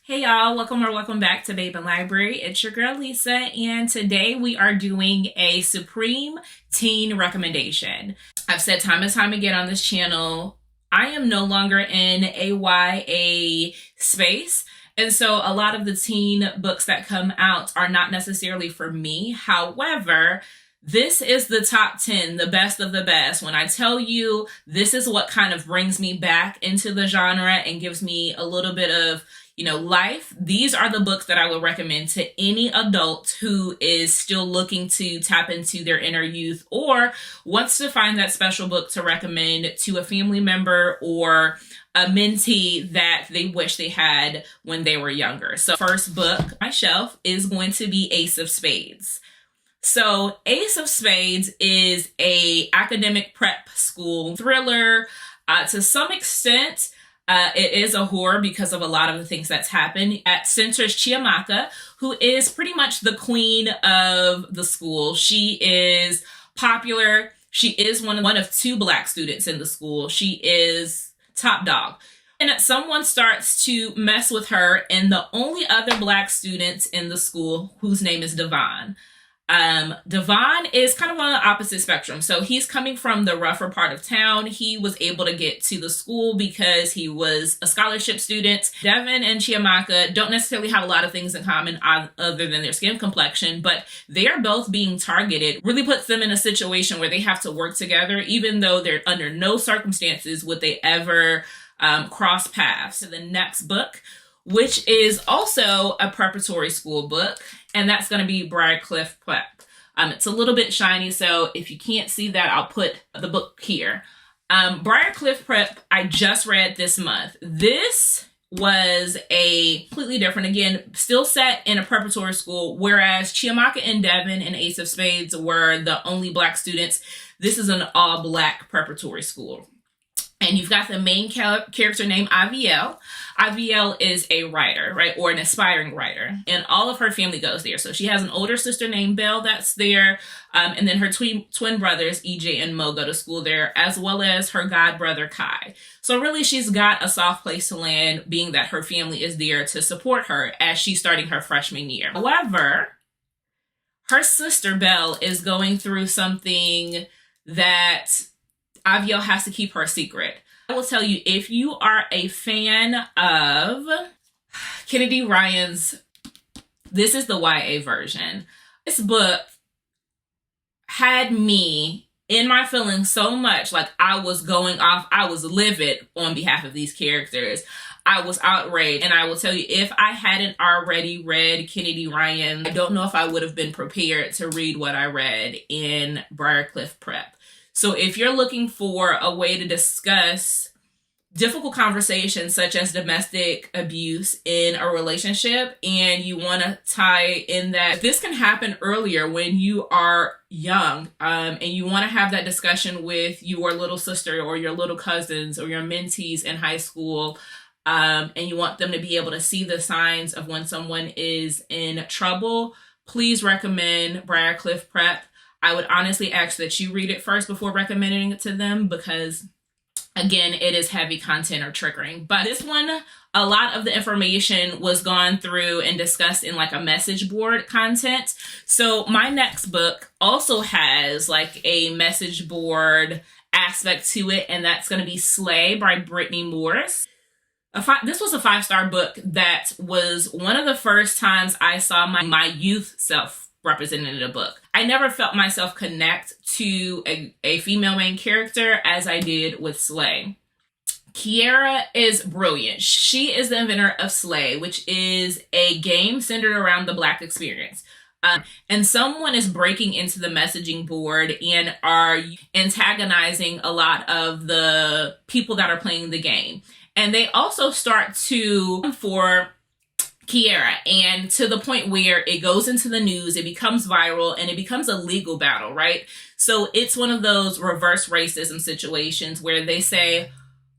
Hey y'all, welcome back to Babeinlibrary. It's your girl Lisa, and today we are doing a Supreme Teen recommendation. I've said time and time again on this channel, I am no longer in a YA space, and so a lot of the teen books that come out are not necessarily for me. However, this is the top 10, the best of the best. When I tell you this is what kind of brings me back into the genre and gives me a little bit of life, these are the books that I would recommend to any adult who is still looking to tap into their inner youth or wants to find that special book to recommend to a family member or a mentee that they wish they had when they were younger. So first book on my shelf is going to be Ace of Spades. So Ace of Spades is a academic prep school thriller. To some extent, it is a horror because of a lot of the things that's happened. It centers Chiamaka, who is pretty much the queen of the school. She is popular. She is one of two Black students in the school. She is top dog. And someone starts to mess with her and the only other Black students in the school, whose name is Devon. Devon is kind of on the opposite spectrum. So he's coming from the rougher part of town. He was able to get to the school because he was a scholarship student. Devon and Chiamaka don't necessarily have a lot of things in common other than their skin complexion, but they are both being targeted. Really puts them in a situation where they have to work together, even though they're under no circumstances would they ever cross paths. To the next book, which is also a preparatory school book, and that's going to be Briarcliff Prep. It's a little bit shiny, so if you can't see that, I'll put the book here. Briarcliff Prep, I just read this month. This was a completely different, again, still set in a preparatory school, whereas Chiamaka and Devon and Ace of Spades were the only Black students. This is an all-Black preparatory school. And you've got the main character named Avielle. Avielle is a writer, right, or an aspiring writer. And all of her family goes there. So she has an older sister named Belle that's there. And then her twin brothers, EJ and Mo, go to school there, as well as her god brother, Kai. So really, she's got a soft place to land, being that her family is there to support her as she's starting her freshman year. However, her sister, Belle, is going through something that Avielle has to keep her secret. I will tell you, if you are a fan of Kennedy Ryan's, this is the YA version. This book had me in my feelings so much, like I was going off, I was livid on behalf of these characters. I was outraged, and I will tell you, if I hadn't already read Kennedy Ryan, I don't know if I would have been prepared to read what I read in Briarcliff Prep. So if you're looking for a way to discuss difficult conversations such as domestic abuse in a relationship, and you want to tie in that this can happen earlier when you are young, and you want to have that discussion with your little sister or your little cousins or your mentees in high school, and you want them to be able to see the signs of when someone is in trouble, please recommend Briarcliff Prep. I would honestly ask that you read it first before recommending it to them because, again, it is heavy content or triggering. But this one, a lot of the information was gone through and discussed in like a message board content. So my next book also has like a message board aspect to it, and that's going to be Slay by Brittany Morris. This was a 5-star book that was one of the first times I saw my youth self represented in a book. I never felt myself connect to a female main character as I did with Slay. Kiera is brilliant. She is the inventor of Slay, which is a game centered around the Black experience. And someone is breaking into the messaging board and are antagonizing a lot of the people that are playing the game. And they also start to for Kiera, and to the point where it goes into the news, it becomes viral, and it becomes a legal battle, right? So it's one of those reverse racism situations where they say,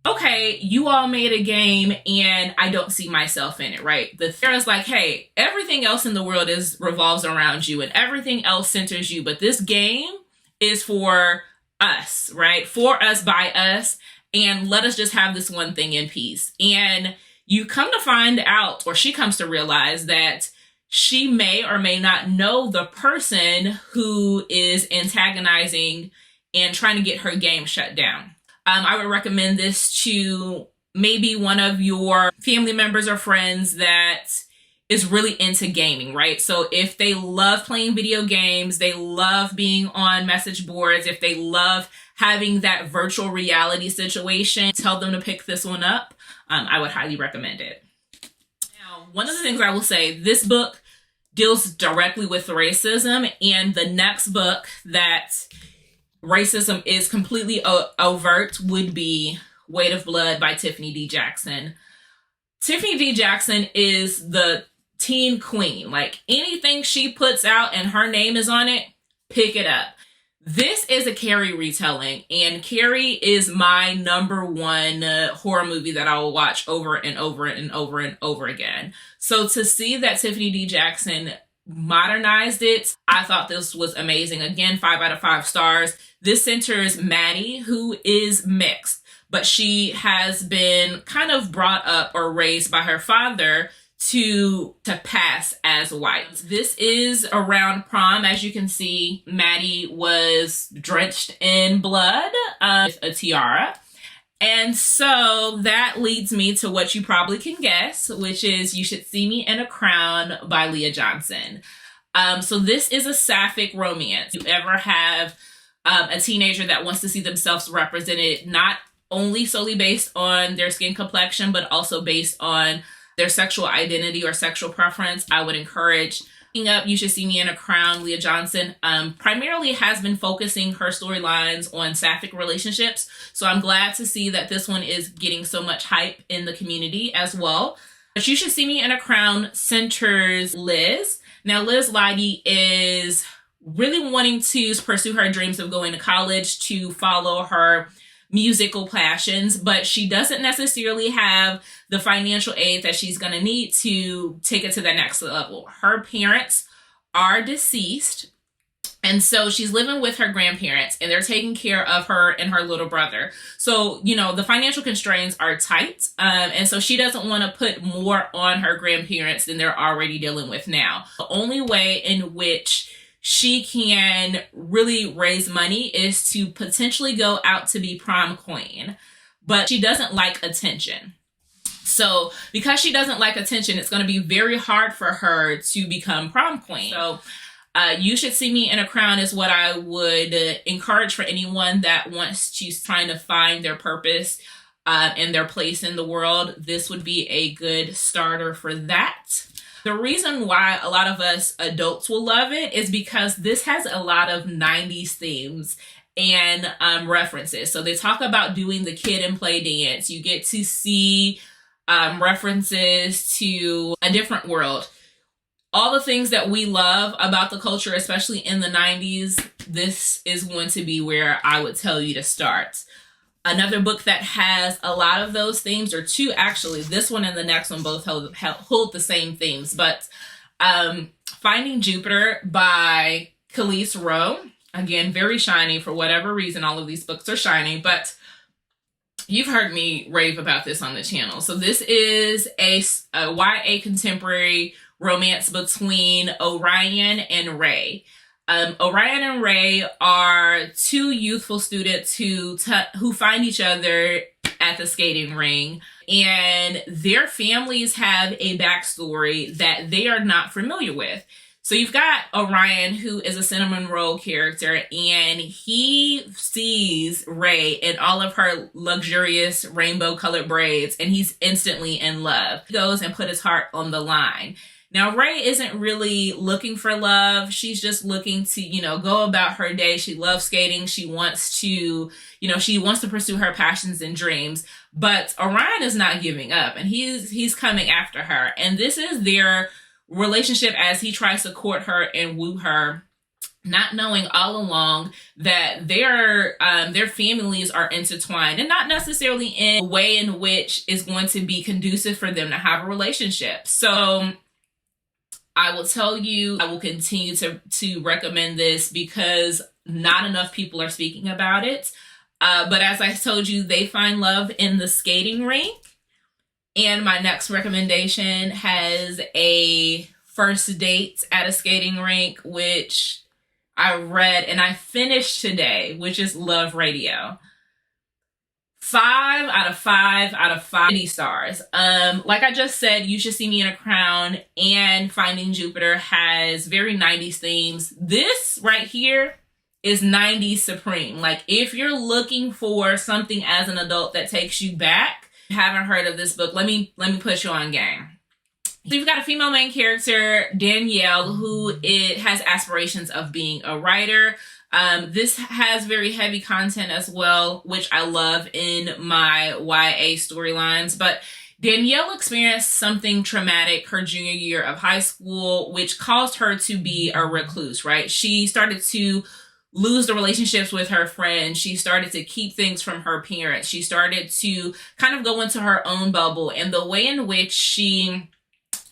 okay, you all made a game and I don't see myself in it, right? The Kiera's like, hey, everything else in the world revolves around you and everything else centers you, but this game is for us, right? For us, by us, and let us just have this one thing in peace. And you come to find out, or she comes to realize, that she may or may not know the person who is antagonizing and trying to get her game shut down. I would recommend this to maybe one of your family members or friends that is really into gaming, right? So if they love playing video games, they love being on message boards, if they love having that virtual reality situation, tell them to pick this one up. I would highly recommend it. Now, one of the things I will say, this book deals directly with racism, and the next book that racism is completely overt would be Weight of Blood by Tiffany D. Jackson. Tiffany D. Jackson is the teen queen. Like, anything she puts out and her name is on it, pick it up. This is a Carrie retelling, and Carrie is my number one horror movie that I will watch over and over and over and over again. So to see that Tiffany D. Jackson modernized it, I thought this was amazing. Again, 5 out of 5 stars. This centers Maddie, who is mixed, but she has been kind of brought up or raised by her father to pass as white. This is around prom. As you can see, Maddie was drenched in blood with a tiara. And so that leads me to what you probably can guess, which is You Should See Me in a Crown by Leah Johnson. So this is a sapphic romance. You ever have a teenager that wants to see themselves represented, not only solely based on their skin complexion, but also based on their sexual identity or sexual preference, I would encourage picking up You Should See Me in a Crown. Leah Johnson primarily has been focusing her storylines on sapphic relationships. So I'm glad to see that this one is getting so much hype in the community as well. But You Should See Me in a Crown centers Liz. Now, Liz Leidy is really wanting to pursue her dreams of going to college to follow her musical passions, but she doesn't necessarily have the financial aid that she's going to need to take it to the next level. Her parents are deceased, and so she's living with her grandparents, and they're taking care of her and her little brother. So, you know, the financial constraints are tight, and so she doesn't want to put more on her grandparents than they're already dealing with now. The only way in which she can really raise money is to potentially go out to be prom queen, but she doesn't like attention. So because she doesn't like attention, it's going to be very hard for her to become prom queen. So You Should See Me in a Crown is what I would encourage for anyone that wants to kind of find their purpose and their place in the world. This would be a good starter for that. The reason why a lot of us adults will love it is because this has a lot of 90s themes and references. So they talk about doing the kid and play dance. You get to see references to a different world. All the things that we love about the culture, especially in the 90s, this is going to be where I would tell you to start. Another book that has a lot of those themes, or two actually, this one and the next one both hold the same themes, but Finding Jupiter by Khalees Rowe. Again, very shiny for whatever reason. All of these books are shiny, but you've heard me rave about this on the channel. So this is a YA contemporary romance between Orion and Ray. Orion and Ray are two youthful students who find each other at the skating ring, and their families have a backstory that they are not familiar with. So you've got Orion, who is a cinnamon roll character, and he sees Ray in all of her luxurious rainbow colored braids, and he's instantly in love. He goes and put his heart on the line. Now, Ray isn't really looking for love. She's just looking to, go about her day. She loves skating. She wants to, she wants to pursue her passions and dreams. But Orion is not giving up, and he's coming after her. And this is their relationship as he tries to court her and woo her, not knowing all along that their families are intertwined, and not necessarily in a way in which is going to be conducive for them to have a relationship. So I will tell you, I will continue to recommend this because not enough people are speaking about it. But as I told you, they find love in the skating rink. And my next recommendation has a first date at a skating rink, which I read and I finished today, which is Love Radio. 5 out of 5 out of 5 stars. Like I just said, You Should See Me in a Crown and Finding Jupiter has very 90s themes. This right here is 90s supreme. Like, if you're looking for something as an adult that takes you back, haven't heard of this book, let me put you on game. So you've got a female main character, Danielle, who has aspirations of being a writer. This has very heavy content as well, which I love in my YA storylines. But Danielle experienced something traumatic her junior year of high school, which caused her to be a recluse, right? She started to lose the relationships with her friends. She started to keep things from her parents. She started to kind of go into her own bubble. And the way in which she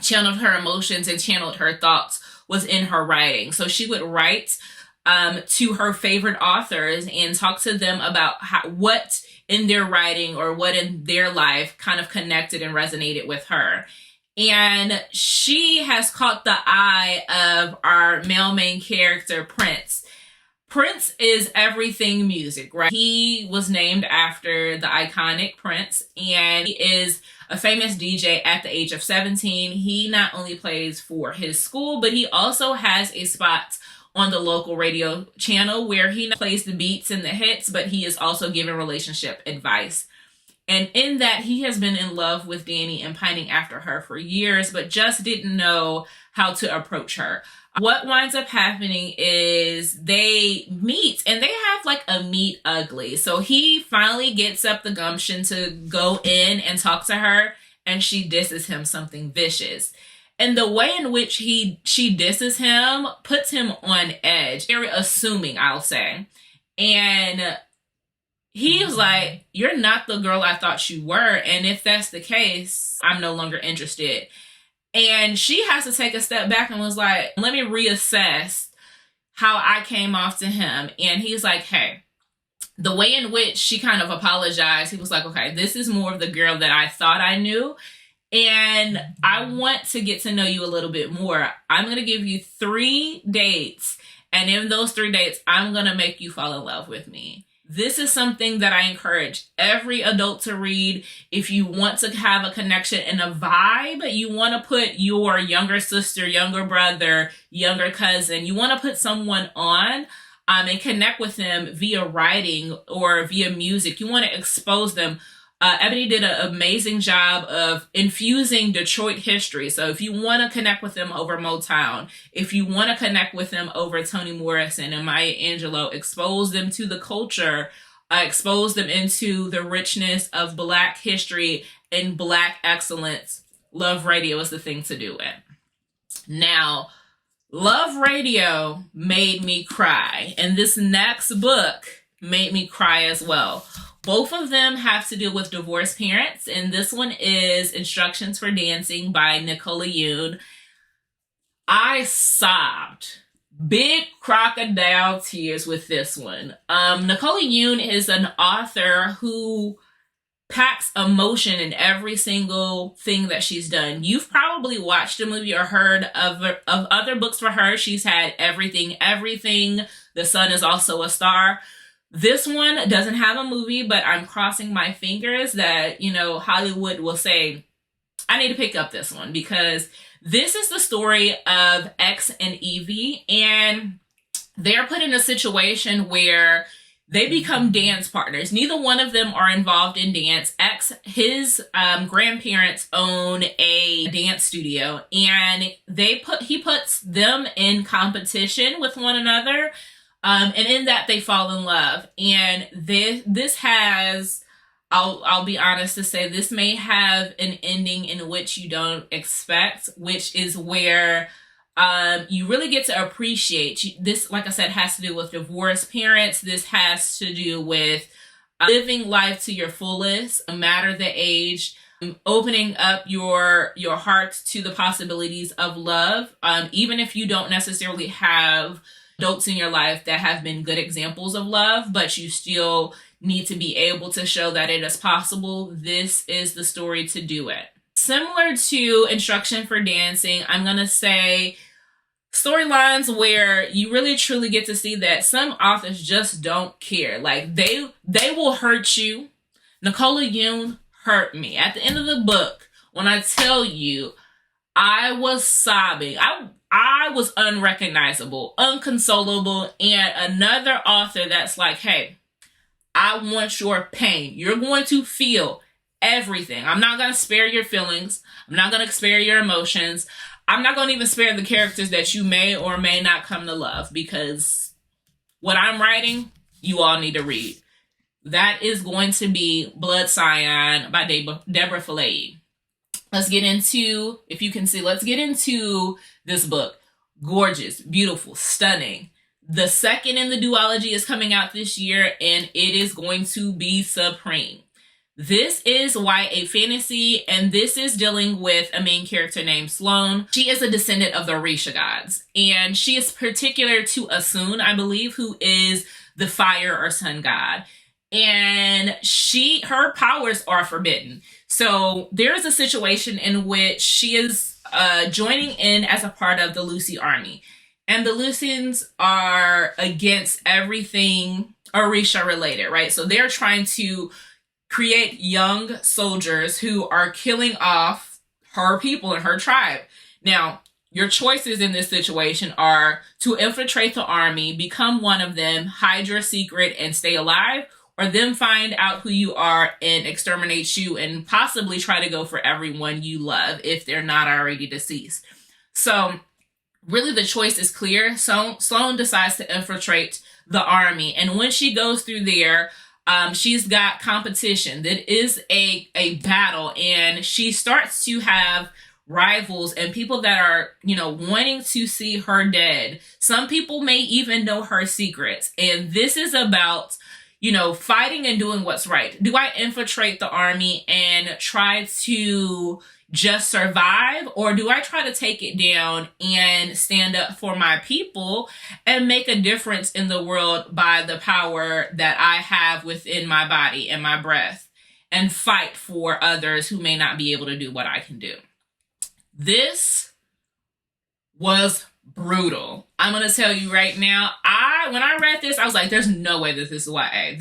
channeled her emotions and channeled her thoughts was in her writing. So she would write to her favorite authors and talk to them about what in their writing or what in their life kind of connected and resonated with her. And she has caught the eye of our male main character, Prince. Prince is everything music, right? He was named after the iconic Prince, and he is a famous DJ at the age of 17. He not only plays for his school, but he also has a spot on the local radio channel where he plays the beats and the hits, but he is also giving relationship advice. And in that, he has been in love with Danny and pining after her for years, but just didn't know how to approach her. What winds up happening is they meet and they have like a meet ugly. So he finally gets up the gumption to go in and talk to her, and she disses him something vicious. And the way in which she disses him puts him on edge, very assuming, I'll say. And he was like, "You're not the girl I thought you were. And if that's the case, I'm no longer interested." And she has to take a step back and was like, "Let me reassess how I came off to him." And he's like, "Hey," the way in which she kind of apologized, he was like, "Okay, this is more of the girl that I thought I knew. And I want to get to know you a little bit more. I'm going to give you 3 dates. And in those 3 dates, I'm going to make you fall in love with me." This is something that I encourage every adult to read. If you want to have a connection and a vibe, you want to put your younger sister, younger brother, younger cousin, you want to put someone on and connect with them via writing or via music. You want to expose them. Ebony did an amazing job of infusing Detroit history. So if you want to connect with them over Motown, if you want to connect with them over Toni Morrison and Maya Angelou, expose them to the culture, expose them into the richness of Black history and Black excellence, Love Radio is the thing to do it. Now, Love Radio made me cry, and this next book made me cry as well. Both of them have to do with divorced parents, and this one is Instructions for Dancing by Nicola Yoon. I sobbed. Big crocodile tears with this one. Nicola Yoon is an author who packs emotion in every single thing that she's done. You've probably watched a movie or heard of other books for her. She's had Everything, The Sun Is Also a Star. This one doesn't have a movie, but I'm crossing my fingers that, Hollywood will say, I need to pick up this one, because this is the story of X and Evie, and they're put in a situation where they become dance partners. Neither one of them are involved in dance. X, his grandparents own a dance studio, and he puts them in competition with one another. And in that, they fall in love. And this has, I'll be honest to say, this may have an ending in which you don't expect, which is where you really get to appreciate. This, like I said, has to do with divorced parents. This has to do with living life to your fullest, no matter the age, opening up your heart to the possibilities of love, even if you don't necessarily have adults in your life that have been good examples of love, but you still need to be able to show that it is possible. This is the story to do it. similar to Instruction for Dancing. I'm going to say storylines where you really truly get to see that some authors just don't care. Like they will hurt you. Nicola Yoon hurt me. At the end of the book, when I tell you, I was sobbing. I was unrecognizable, unconsolable, and another author that's like, hey, I want your pain. You're going to feel everything. I'm not going to spare your feelings. I'm not going to spare your emotions. I'm not going to even spare the characters that you may or may not come to love, because what I'm writing, you all need to read. That is going to be Blood Scion by Deborah Fillet. Let's get into, if you can see, let's get into this book. Gorgeous, beautiful, stunning. The second in the duology is coming out this year, and it is going to be supreme. This is YA fantasy, and this is dealing with a main character named Sloane. She is a descendant of the Orisha gods, and she is particular to Asun, I believe, who is the fire or sun god. And her powers are forbidden. So there is a situation in which she is joining in as a part of the Lucy army. And the Lucians are against everything Orisha related, right? So they're trying to create young soldiers who are killing off her people and her tribe. Now, your choices in this situation are to infiltrate the army, become one of them, hide your secret, and stay alive, or them find out who you are and exterminate you and possibly try to go for everyone you love if they're not already deceased. So really the choice is clear. So Sloane decides to infiltrate the army. And when she goes through there, she's got competition. That is a battle. And she starts to have rivals and people that are, wanting to see her dead. Some people may even know her secrets. And this is about fighting and doing what's right. Do I infiltrate the army and try to just survive? Or do I try to take it down and stand up for my people and make a difference in the world by the power that I have within my body and my breath, and fight for others who may not be able to do what I can do? This was brutal. I'm going to tell you right now, when I read this, I was like, there's no way that this is YA.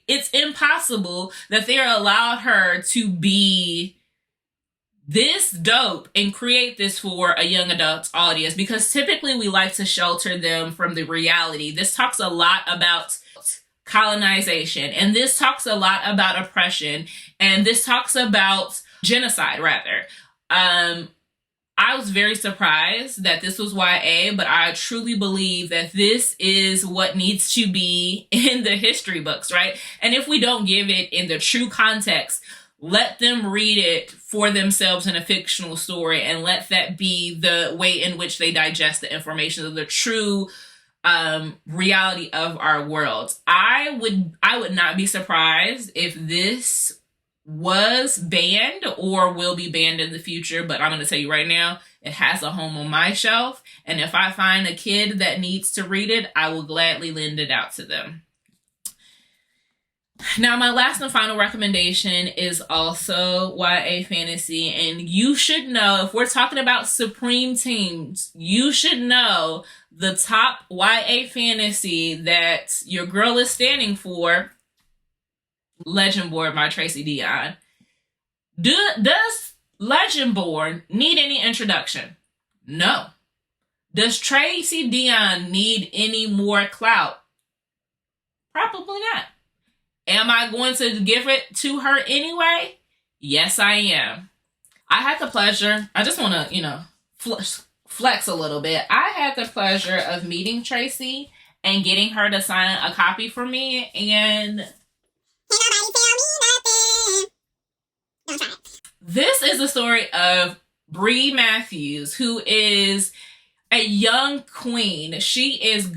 It's impossible that they allowed her to be this dope and create this for a young adult audience, because typically we like to shelter them from the reality. This talks a lot about colonization, and this talks a lot about oppression, and this talks about genocide, rather. I was very surprised that this was YA, but I truly believe that this is what needs to be in the history books, right? And if we don't give it in the true context, let them read it for themselves in a fictional story, and let that be the way in which they digest the information of the true reality of our world. I would not be surprised if this was banned or will be banned in the future, but I'm going to tell you right now, it has a home on my shelf, and if I find a kid that needs to read it, I will gladly lend it out to them. Now, my last and final recommendation is also YA fantasy, and you should know, if we're talking about supreme teams, you should know the top YA fantasy that your girl is standing for. Legendborn by Tracy Deonn. Does Legendborn need any introduction? No. Does Tracy Deonn need any more clout? Probably not. Am I going to give it to her anyway? Yes, I am. I had the pleasure, I just want to, flex a little bit. I had the pleasure of meeting Tracy and getting her to sign a copy for me, and this is the story of Bree Matthews, who is a young queen. She is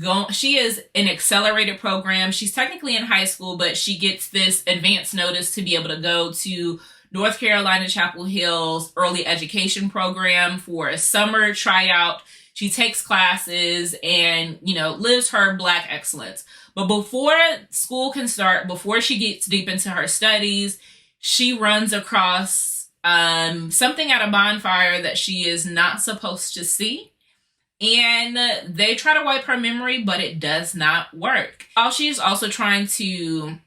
an accelerated program. She's technically in high school, but she gets this advance notice to be able to go to North Carolina Chapel Hill's early education program for a summer tryout. She takes classes and, lives her Black excellence. But before school can start, before she gets deep into her studies, she runs across something at a bonfire that she is not supposed to see. And they try to wipe her memory, but it does not work. While she's also trying to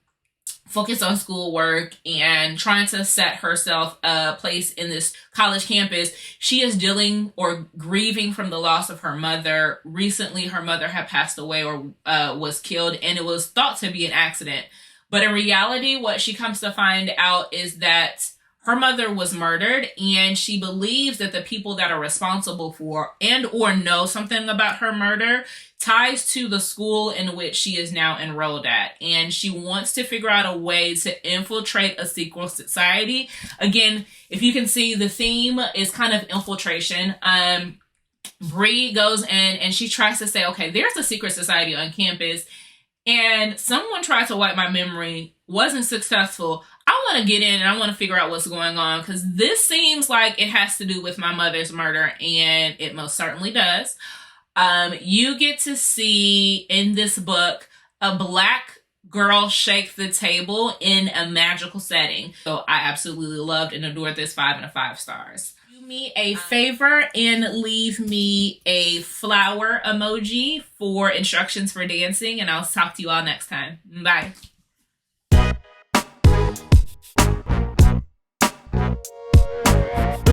focus on schoolwork and trying to set herself a place in this college campus, she is dealing or grieving from the loss of her mother. Recently, her mother had passed away or was killed, and it was thought to be an accident. But in reality, what she comes to find out is that her mother was murdered, and she believes that the people that are responsible for and or know something about her murder ties to the school in which she is now enrolled at. And she wants to figure out a way to infiltrate a secret society. Again, if you can see, the theme is kind of infiltration. Bree goes in and she tries to say, okay, there's a secret society on campus, and someone tried to wipe my memory, wasn't successful. I want to get in and I want to figure out what's going on, because this seems like it has to do with my mother's murder, and it most certainly does. You get to see in this book a Black girl shake the table in a magical setting. So I absolutely loved and adored this 5 and 5 stars. Do me a favor and leave me a flower emoji for instructions for dancing, and I'll talk to you all next time. Bye.